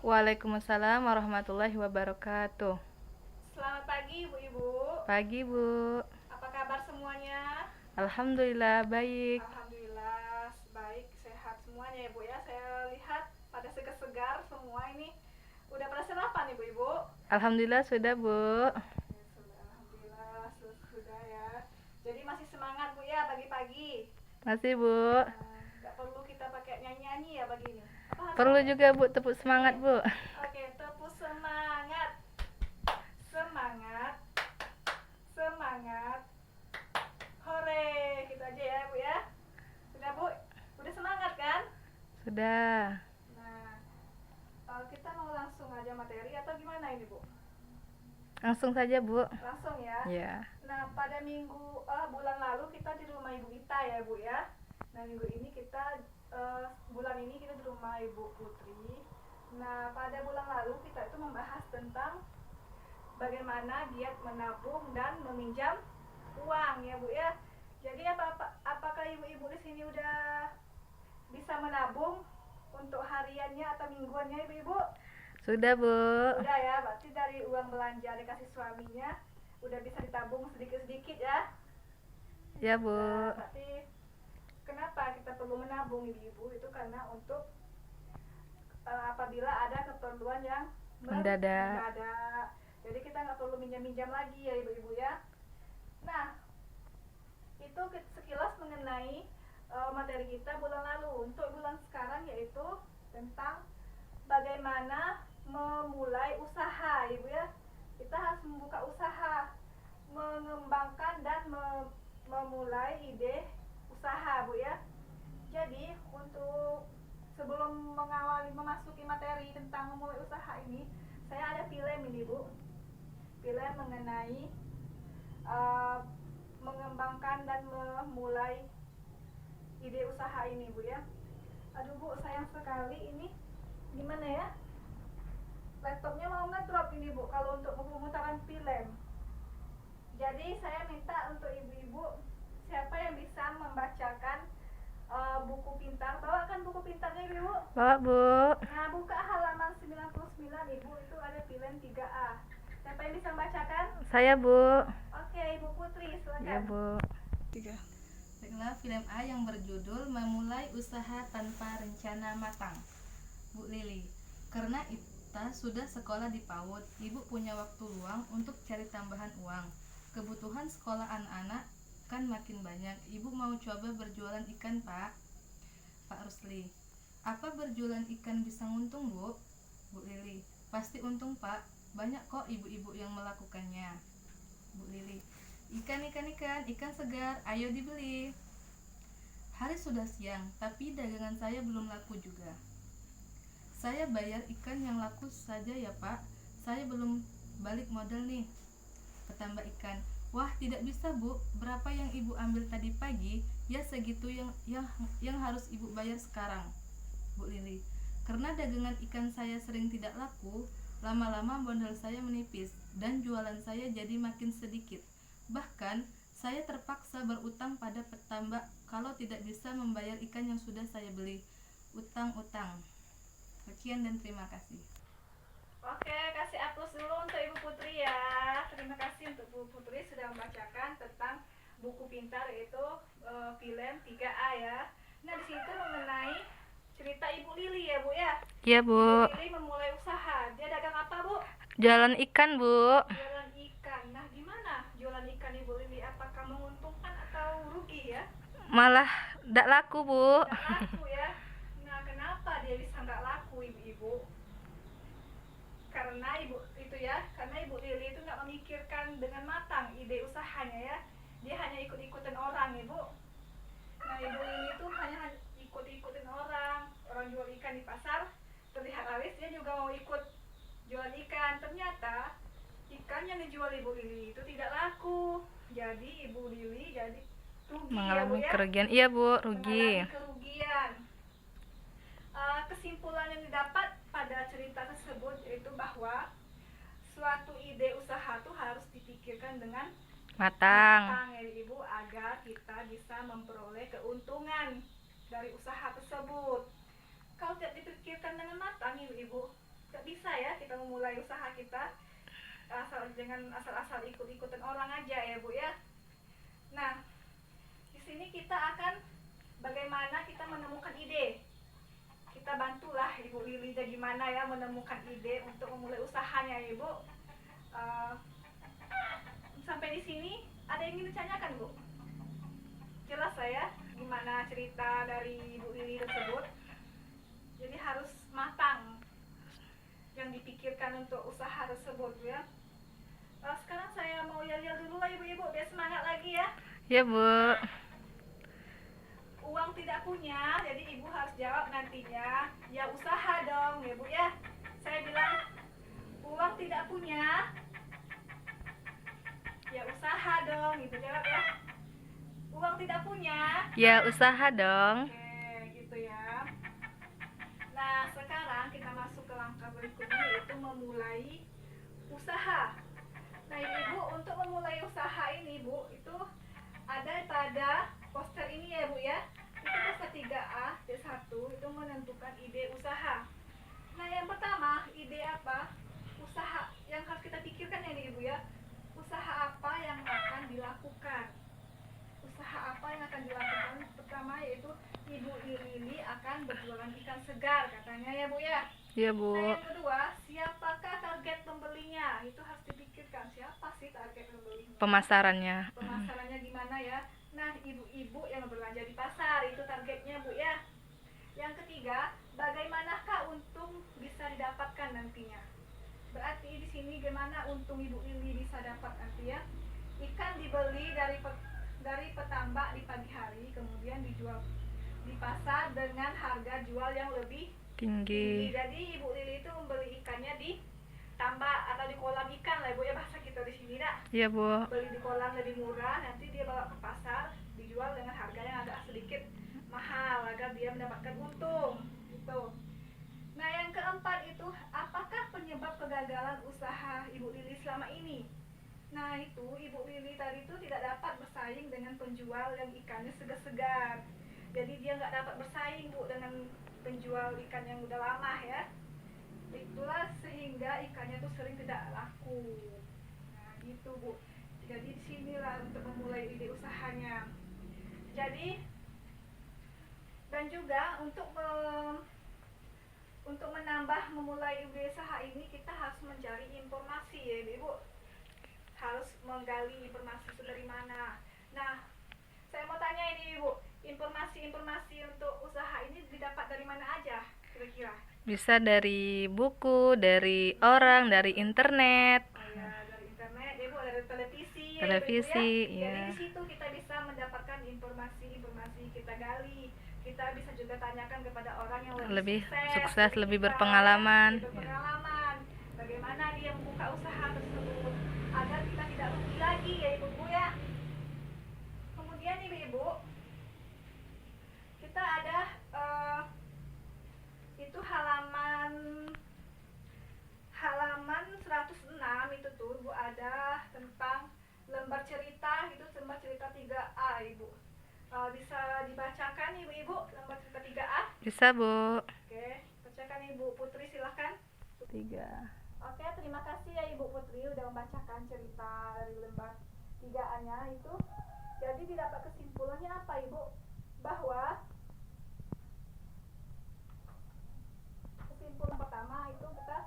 Waalaikumsalam warahmatullahi wabarakatuh. Selamat pagi Ibu-Ibu. Pagi, Bu. Apa kabar semuanya? Alhamdulillah baik. Alhamdulillah baik, sehat semuanya ya Bu ya. Saya lihat pada segar-segar semua ini. Udah pada sarapan Ibu-Ibu? Alhamdulillah sudah, Bu. Ya, sudah, alhamdulillah sudah ya. Jadi masih semangat Bu ya pagi-pagi. Masih, Bu. Nggak perlu kita pakai nyanyi-nyanyi ya pagi ini. Perlu juga, Bu, tepuk semangat, Bu. Oke, tepuk semangat. Semangat. Semangat. Hore, gitu aja ya Bu ya. Sudah Bu? Udah semangat kan? Sudah. Nah, kita mau langsung aja materi atau gimana ini Bu? Langsung saja, Bu. Langsung ya. Ya. Nah, pada bulan lalu kita di rumah Ibu Ita ya Bu ya. Nah, minggu ini bulan ini kita di rumah Ibu Putri. Nah, pada bulan lalu kita itu membahas tentang bagaimana giat menabung dan meminjam uang ya Bu ya. Jadi apakah ibu-ibu di sini udah bisa menabung untuk hariannya atau mingguannya Ibu-ibu? Sudah, Bu. Udah ya, berarti dari uang belanja dikasih suaminya udah bisa ditabung sedikit-sedikit ya. Ya, Bu. Nah, berarti kenapa kita perlu menabung Ibu-ibu? Itu karena untuk apabila ada keperluan yang mendadak. Jadi kita nggak perlu minjam-minjam lagi ya Ibu-ibu ya. Nah, itu sekilas mengenai materi kita bulan lalu. Untuk bulan sekarang yaitu tentang bagaimana memulai usaha Ibu ya. Kita harus membuka usaha, mengembangkan dan memulai ide usaha Bu ya. Jadi untuk sebelum memasuki materi tentang memulai usaha ini, saya ada film ini Bu. Film mengenai mengembangkan dan memulai ide usaha ini Bu ya. Aduh Bu, sayang sekali ini gimana ya, laptopnya mau ngedrop ini Bu kalau untuk pemutaran film. Jadi saya minta untuk ibu-ibu, siapa yang bisa membacakan buku pintar, bawakan buku pintarnya Ibu. Bawa, Bu. Nah, buka halaman 99 Ibu, itu ada film 3A. Siapa yang bisa membacakan? Saya, Bu. Oke, Ibu Putri, silakan. Ya, Bu. Baiklah, film A yang berjudul Memulai Usaha Tanpa Rencana Matang. Bu Lili, karena Ita sudah sekolah di PAUD, Ibu punya waktu luang untuk cari tambahan uang. Kebutuhan sekolah anak-anak kan makin banyak. Ibu mau coba berjualan ikan, Pak. Pak Rusli, apa berjualan ikan bisa untung, Bu? Bu Lili, pasti untung, Pak. Banyak kok ibu-ibu yang melakukannya. Bu Lili, ikan segar, ayo dibeli. Hari sudah siang, tapi dagangan saya belum laku juga. Saya bayar ikan yang laku saja ya Pak, saya belum balik modal nih. Petambak ikan, wah tidak bisa Bu, berapa yang ibu ambil tadi pagi, ya segitu yang harus ibu bayar sekarang. Bu Lili, karena dagangan ikan saya sering tidak laku, lama-lama modal saya menipis dan jualan saya jadi makin sedikit. Bahkan saya terpaksa berutang pada petambak kalau tidak bisa membayar ikan yang sudah saya beli. Utang-utang. Sekian dan terima kasih. Oke, kasih aplaus dulu untuk Ibu Putri ya. Terima kasih untuk Bu Putri sudah membacakan tentang buku pintar, yaitu film 3A ya. Nah, di situ mengenai cerita Ibu Lili ya Bu ya. Iya, Bu. Ibu Lili memulai usaha. Dia dagang apa Bu? Jualan ikan, Bu. Jualan ikan. Nah, gimana jualan ikan Ibu Lili? Apakah menguntungkan atau rugi ya? Malah tidak laku, Bu. Nggak laku ya. Nah, kenapa dia bisa nggak laku Ibu-ibu? Karena karena Ibu Lili itu nggak memikirkan dengan matang ide usahanya ya. Dia hanya ikut-ikutin orang Ibu. Nah, Ibu Lili itu hanya ikut-ikutin orang jual ikan di pasar, terlihat laris, dia juga mau ikut jual ikan. Ternyata ikan yang dijual Ibu Lili itu tidak laku. Jadi Ibu Lili jadi rugi Mengalami ya Bu ya. kerugian. Iya, Bu, rugi. Mengalami kerugian. Kesimpulan yang didapat pada cerita tersebut yaitu bahwa suatu ide usaha itu harus dipikirkan dengan Matang. ya Ibu, agar kita bisa memperoleh keuntungan dari usaha tersebut. Kalau tidak dipikirkan dengan matang Ibu, Gak bisa ya kita memulai usaha kita jangan asal-asal ikut-ikutan orang aja ya Bu ya. Nah, di sini kita akan bagaimana kita menemukan ide. Kita bantulah Ibu Lili gimana ya menemukan ide untuk memulai usahanya ya Ibu. Sampai di sini ada yang ingin ditanyakan Bu? Jelas saya gimana cerita dari Ibu Lili tersebut. Jadi harus matang yang dipikirkan untuk usaha tersebut ya. Sekarang saya mau yel-yel dulu lah ibu-ibu biar semangat lagi ya. Ya Bu. Uang tidak punya, jadi ibu harus jawab nantinya. Ya usaha dong ya Bu ya. Saya bilang uang tidak punya, ya usaha dong, ibu jawab ya. Uang tidak punya, Ya usaha dong. oke gitu ya. Nah sekarang kita masuk ke langkah berikutnya yaitu memulai usaha. Nah ibu untuk memulai usaha ini Bu itu ada pada poster ini ya Bu ya. Itu poster 3A D1 itu menentukan ide usaha. Nah yang pertama ide apa? Usaha yang harus kita pikirkan ya nih Ibu ya. Usaha apa yang akan dilakukan? Usaha apa yang akan dilakukan? Pertama yaitu Ibu Lili akan berjualan ikan segar katanya ya Bu ya. Ya Nah Bu. yang kedua, siapakah target pembelinya? Itu harus dipikirkan, siapa sih target pembelinya? Pemasarannya. Pemasarannya gimana ya? Nah ibu-ibu yang berbelanja di pasar itu targetnya Bu ya. Yang ketiga, bagaimanakah untung bisa didapatkan nantinya? Berarti di sini gimana untung Ibu Lili bisa dapat nanti ya? Ikan dibeli dari petambak di pagi hari, kemudian dijual di pasar dengan harga jual yang lebih Tinggi. Jadi Ibu Lili itu membeli ikannya di tambak atau di kolam ikan lah Bu ya, bahasa kita di sini nak. Ya Bu. Beli di kolam lebih murah, nanti dia bawa ke pasar dijual dengan harga yang agak sedikit mahal agar dia mendapatkan untung gitu. Nah yang keempat itu apakah penyebab kegagalan usaha Ibu Lili selama ini? Nah itu Ibu Lili tadi itu tidak dapat bersaing dengan penjual yang ikannya segar-segar. Jadi dia nggak dapat bersaing Bu dengan penjual ikan yang udah lama ya. Itulah sehingga ikannya tuh sering tidak laku. Nah gitu Bu. Jadi disinilah untuk memulai ide usahanya. Jadi dan juga untuk menambah memulai ide usaha ini kita harus mencari informasi ya Ibu. Harus menggali informasi itu dari mana. Nah saya mau tanya ini Ibu, informasi-informasi untuk usaha ini didapat dari mana aja kira-kira? Bisa dari buku, dari orang, dari internet. Oh ya, dari internet, ya Bu, dari televisi. Televisi, ya, Bu, ya. Jadi ya. di situ kita bisa mendapatkan informasi-informasi kita gali. Kita bisa juga tanyakan kepada orang yang lebih Sukses, dari lebih kita, berpengalaman. lebih berpengalaman. Bagaimana dia membuka usaha tersebut agar kita tidak rugi lagi ya Ibu ya. Kemudian Ibu, kita ada itu halaman 106 itu tuh Bu ada tentang lembar cerita itu lembar cerita 3A Ibu. Bisa dibacakan Ibu lembar cerita 3A? Bisa Bu. Oke, bacakan Ibu Putri silahkan. 3. Oke, terima kasih ya Ibu Putri udah membacakan cerita dari lembar 3A-nya itu. Jadi didapat kesimpulannya apa Ibu? Bahwa kesimpulan pertama itu kita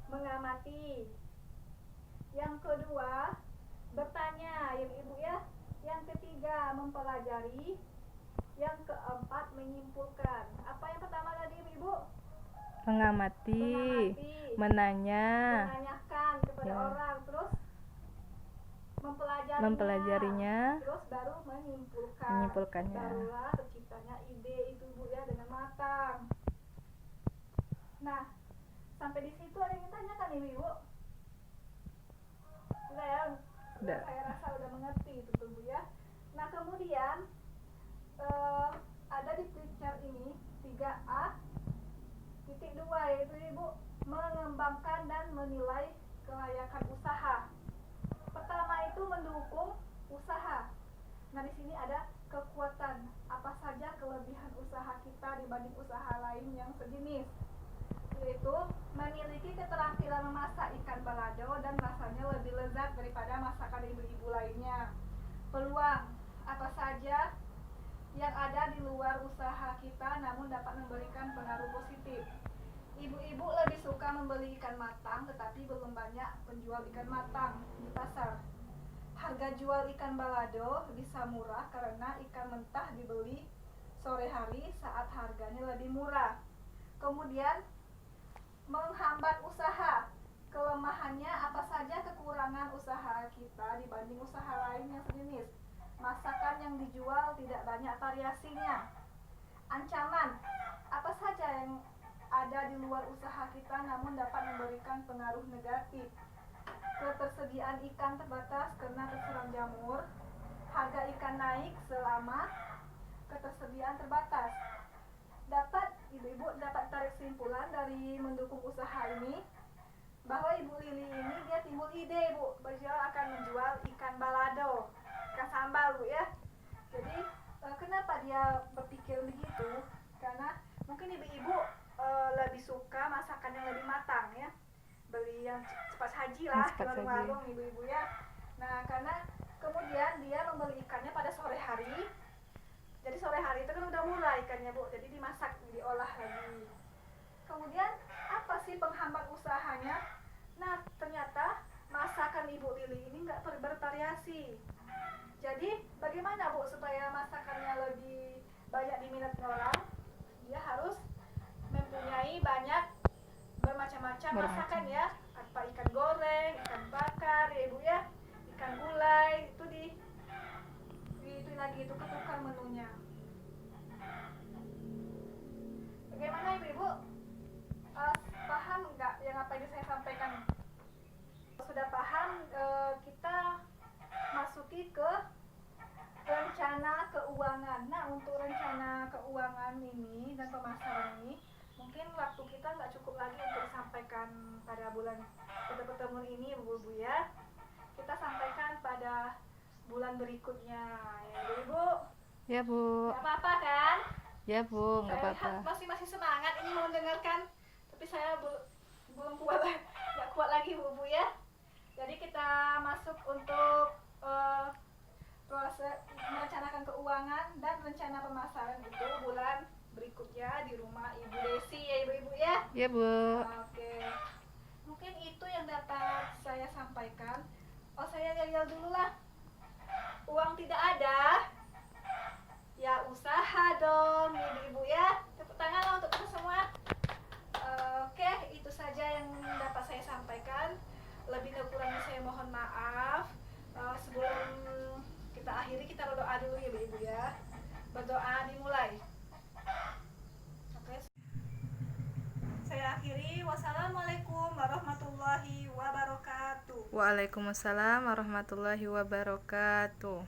mengamati. Yang kedua, bertanya ya Ibu ya. Yang ketiga, mempelajari. Yang keempat, menyimpulkan. Apa yang pertama tadi Ibu? Mengamati, menanya, menanyakan kepada Ya. orang, terus mempelajarinya, terus baru menyimpulkan. menyimpulkannya. Barulah terciptanya ide itu Bu ya dengan matang. Nah, sampai di situ ada yang ditanyakan Ibu? Sudah ya? Sudah. Saya rasa udah mengerti itu tuh Bu ya. Nah, kemudian ada di picture ini 3A titik 2 yaitu Ibu mengembangkan dan menilai kelayakan usaha. Pertama itu mendukung usaha. Nah di sini ada kekuatan apa saja kelebihan usaha kita dibanding usaha lain yang sejenis. yaitu memiliki keterampilan memasak ikan balado dan rasanya lebih lezat daripada masakan ibu-ibu lainnya. Peluang apa saja yang ada di luar usaha kita namun dapat memberikan pengaruh positif. Ibu-ibu lebih suka membeli ikan matang, tetapi belum banyak penjual ikan matang di pasar. Harga jual ikan balado bisa murah karena ikan mentah dibeli sore hari saat harganya lebih murah. Kemudian menghambat usaha. Kelemahannya apa saja kekurangan usaha kita dibanding usaha lain yang sejenis. Masakan yang dijual tidak banyak variasinya. Ancaman apa saja yang ada di luar usaha kita namun dapat memberikan pengaruh negatif. Ketersediaan ikan terbatas karena terserang jamur. Harga ikan naik selama ketersediaan terbatas. Ibu-ibu dapat tarik kesimpulan dari mendukung usaha ini bahwa Ibu Lili ini dia timbul ide, Bu, beliau akan menjual ikan balado, ikan sambal, Bu ya. Jadi kenapa dia berpikir begitu? Karena mungkin ibu-ibu lebih suka masakan yang lebih matang ya, beli yang cepat saji lah di warung-warung ibu-ibu ya. Nah karena kemudian dia membeli ikannya pada sore hari, jadi sore hari itu kan udah murah ikannya, Bu, jadi dimasak, diolah lagi. Kemudian apa sih penghambat usahanya? Nah ternyata masakan Ibu Lili ini nggak bervariasi. Jadi bagaimana, Bu, supaya masakannya lebih banyak diminati orang? Dia harus mempunyai banyak bermacam-macam masakan ya, apa ikan goreng, ikan bakar ya Ibu ya, ikan gulai, itu itu lagi itu ketukar menunya. Bagaimana ibu-ibu, paham nggak yang apa yang saya sampaikan? Sudah paham, kita masuki ke rencana keuangan. Nah untuk rencana keuangan ini dan pemasaran ini mungkin waktu kita nggak cukup lagi untuk disampaikan pada bulan pertemuan ini ibu-ibu ya. Kita sampaikan pada bulan berikutnya ya ibu. Ya Bu. Gak apa-apa kan? Ya Bu, nggak apa-apa. Masih semangat ini mau mendengarkan, tapi saya belum kuat, nggak kuat lagi Bu ya. Jadi kita masuk untuk proses merencanakan keuangan dan rencana pemasaran itu bulan berikutnya di rumah Ibu Desi ya ibu-ibu ya. Ya Bu. Oke. Mungkin itu yang dapat saya sampaikan. Saya yel-yel dulu lah. Uang tidak ada, ya usaha dong ibu-ibu ya. Tepuk tangan lah untuk kita semua. Oke, itu saja yang dapat saya sampaikan. Lebih kurangnya saya mohon maaf. Sebelum kita akhiri, kita berdoa dulu ya ibu-ibu ya. Berdoa dimulai. Oke. Saya akhiri. Wassalamualaikum warahmatullahi wabarakatuh. Waalaikumsalam warahmatullahi wabarakatuh.